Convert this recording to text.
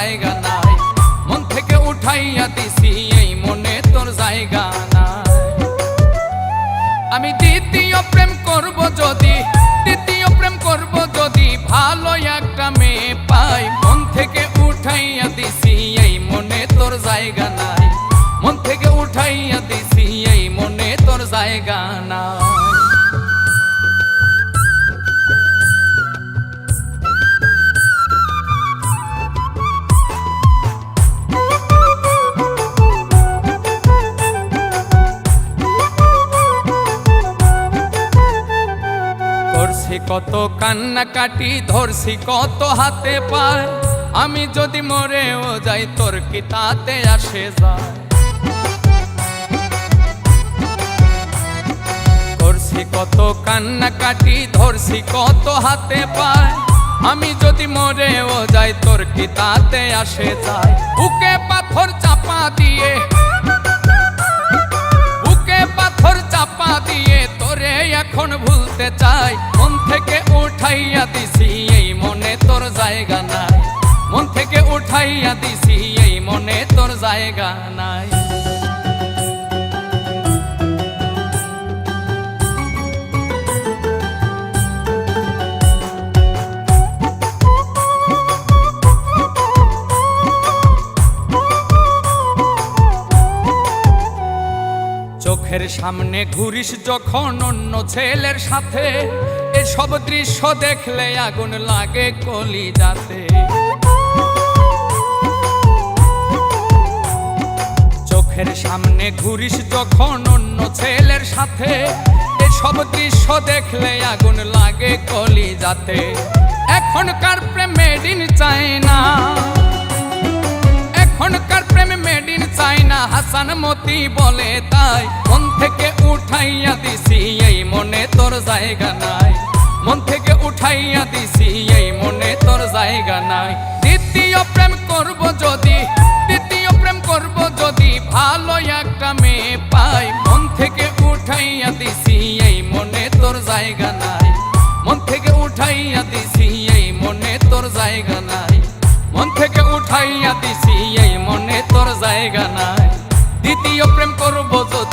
জায়গা নাই, মন থেকে উঠাইয়া দিছি এই মনে তোর জায়গা নাই। আমি দ্বিতীয় প্রেম করব যদি, দ্বিতীয় প্রেম করব যদি ভালো একটা মেয়ে পাই, মন থেকে উঠাইয়া দিছি এই মনে তোর জায়গা নাই, মন থেকে উঠাইয়া দিছি এই মনে তোর জায়গা নাই। ধরছি কত কান্নাকাটি, ধরছি কত হাতে পায়, আমি যদি মরেও যাই তোর কি তাতে আসে যায়। ধরছি কত কান্নাকাটি, ধরছি কত হাতে পায়, আমি যদি মরেও যাই তোর কি তাতে আসে যায়। বুকে পাথর চাপা দিয়ে, বুকে পাথর চাপা দিয়ে তোরে এখন ভুলতে চাই, মন থেকে উঠাইয়া দিছি এই মনে তোর জায়গা নাই, মন থেকে উঠাইয়া দিছি এই মনে তোর জায়গা নাই। চোখের সামনে ঘুরিস যখন অন্য ছেলের সাথে, এসব দৃশ্য দেখলে আগুন লাগে কলিজাতে। চোখের সামনে ঘুরিস যখন অন্য ছেলের সাথে, এসব দৃশ্য দেখলে আগুন লাগে কলিজাতে। এখনকার প্রেম মেড ইন চায়না, এখনকার প্রেম মেড ইন চায়না, হাসান মতি বলে তাই, মন থেকে উঠাইয়া দিছি এই মনে তোর জায়গা নাই, মন থেকে উঠাইয়া দিছি এই মনে তোর জায়গা নাই। দ্বিতীয় প্রেম করব যদি, দ্বিতীয় প্রেম করব যদি ভালো একটা মেয়ে পাই, মন থেকে উঠাইয়া দিছি এই মনে তোর জায়গা নাই, মন থেকে উঠাইয়া দিছি এই মনে তোর জায়গা নাই, মন থেকে উঠাইয়া দিছি এই মনে তোর জায়গা নাই। দ্বিতীয় প্রেম করব যদি